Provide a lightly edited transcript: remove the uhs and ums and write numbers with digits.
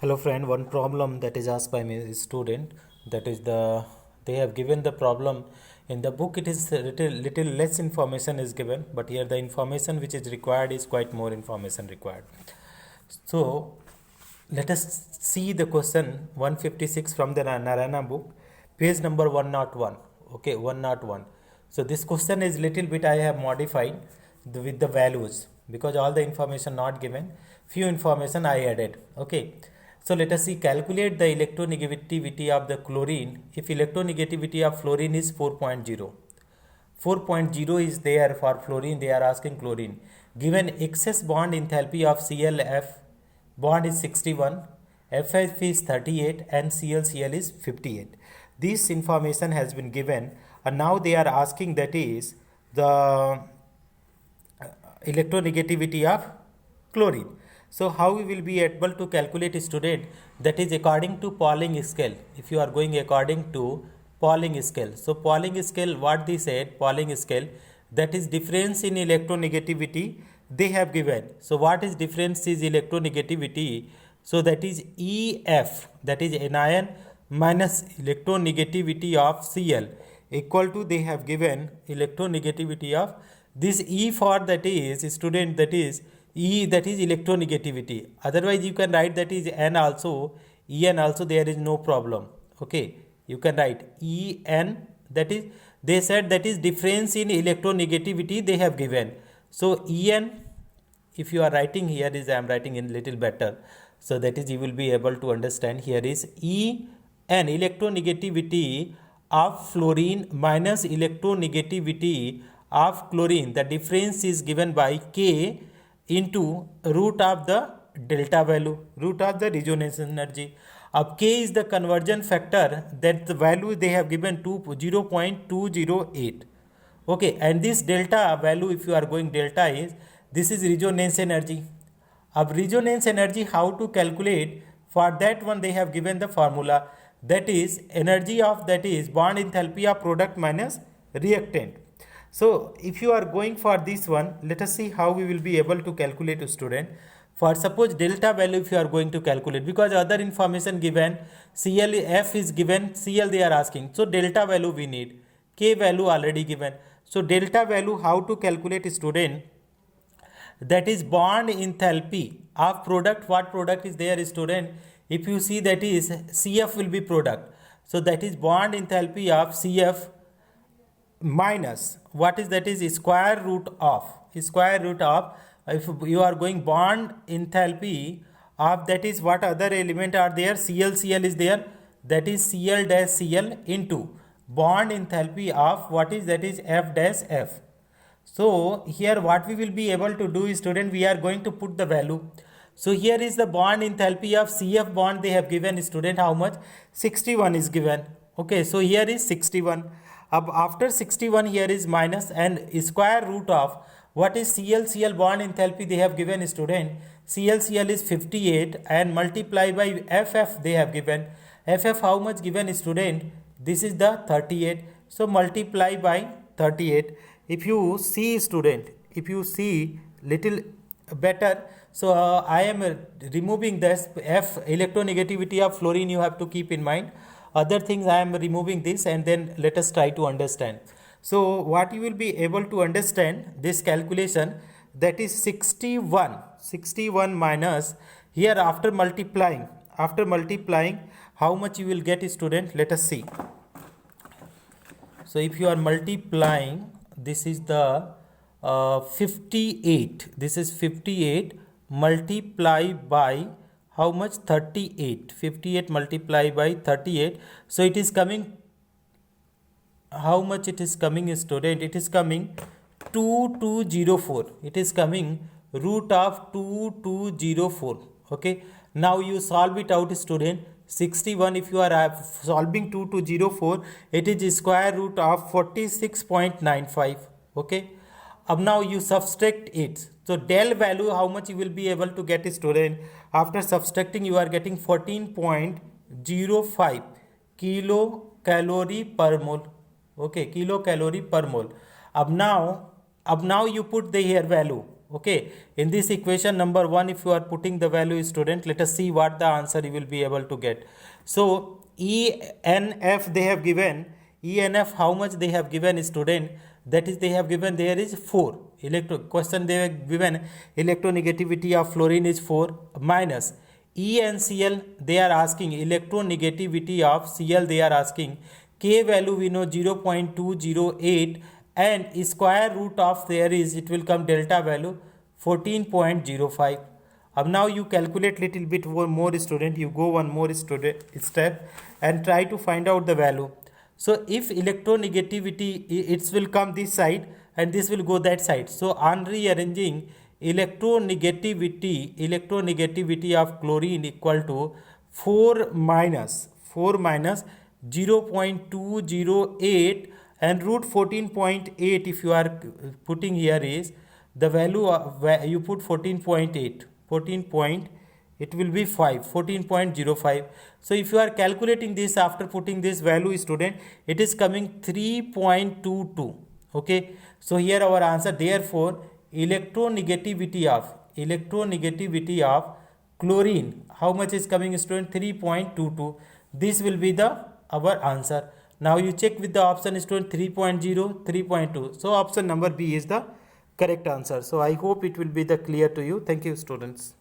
Hello friend, one problem that is asked by me student, that is they have given the problem in the book. It is little less information is given, but here the information which is required is quite more information required. So let us see the question 156 from the Narayana book, page number 101. Okay, 101. So this question is little bit I have modified with the values because all the information not given, few information I added. Okay. So let us see, calculate the electronegativity of the chlorine if electronegativity of fluorine is 4.0. 4.0 is there for fluorine, they are asking chlorine. Given excess bond enthalpy of ClF, bond is 61, FF is 38 and ClCl is 58. This information has been given and now they are asking that is the electronegativity of chlorine. So how we will be able to calculate, student? That is according to Pauling scale. If you are going according to Pauling scale. So Pauling scale, what they said, Pauling scale, that is difference in electronegativity they have given. So what is difference is electronegativity? So that is EF, that is anion minus electronegativity of Cl equal to, they have given electronegativity of this E for, that is student, that is E, that is electronegativity. Otherwise you can write that is N also, En also, there is no problem. Okay, you can write En, that is, they said that is difference in electronegativity they have given. So En, if you are writing here is, I am writing in little better, so that is you will be able to understand. Here is En, electronegativity of fluorine minus electronegativity of chlorine. The difference is given by K into root of the delta value, root of the resonance energy. अब K is the conversion factor, that the value they have given 0.208. Okay, and this delta value, if you are going delta, is this is resonance energy. अब resonance energy how to calculate? For that one they have given the formula, that is energy of, that is bond enthalpy of product minus reactant. So if you are going for this one, let us see how we will be able to calculate, student. For suppose delta value if you are going to calculate, because other information given, ClF is given, Cl they are asking. So delta value we need, K value already given. So delta value how to calculate, student? That is bond enthalpy of product. What product is there, student? If you see, that is Cf will be product. So that is bond enthalpy of Cf minus, what is that, is square root of, if you are going bond enthalpy of, that is what other element are there, Cl is there, that is Cl dash Cl into bond enthalpy of, what is that, is F dash F. So here what we will be able to do is, student, we are going to put the value. So here is the bond enthalpy of Cf bond they have given, student, how much? 61 is given. Okay, so here is 61. After 61 here is minus and square root of, what is Cl bond enthalpy they have given, student? Cl is 58 and multiply by Ff they have given. Ff how much given, student? This is the 38. So multiply by 38. If you see, student, if you see little better, so I am removing this F, electronegativity of fluorine, you have to keep in mind. Other things I am removing this, and then let us try to understand. So what you will be able to understand this calculation, that is 61 minus, here after multiplying how much you will get, student? Let us see. So if you are multiplying, this is the 58, this is 58 multiply by how much? 38. 58 multiply by 38. So it is coming, how much it is coming, student? It is coming 2204. It is coming root of 2204. Okay. Now you solve it out, student. 61, if you are solving 2204, it is square root of 46.95. Okay. Now you subtract it. So del value how much you will be able to get, student? After subtracting you are getting 14.05 kilocalorie per mole. Okay, kilocalorie per mole. Now you put the here value. Okay, in this equation number 1, if you are putting the value student, let us see what the answer you will be able to get. So ENF they have given, ENF how much they have given student, that is they have given there is 4. Question they have given electronegativity of fluorine is 4 minus E and Cl they are asking electronegativity of Cl they are asking, K value we know 0.208 and square root of there is it will come delta value 14.05. Now you calculate little bit more student, you go one more step and try to find out the value. So if electronegativity it will come this side and this will go that side. So on rearranging electronegativity of chlorine equal to 4 minus 0.208 and root 14.8 if you are putting here is the value of you put 14.8 it will be 14.05. So if you are calculating this after putting this value student, it is coming 3.22. okay, so here our answer, therefore electronegativity of chlorine how much is coming student, 3.22. this will be the our answer. Now you check with the option student, 3.0 3.2, so option number B is the correct answer. So I hope it will be the clear to you. Thank you students.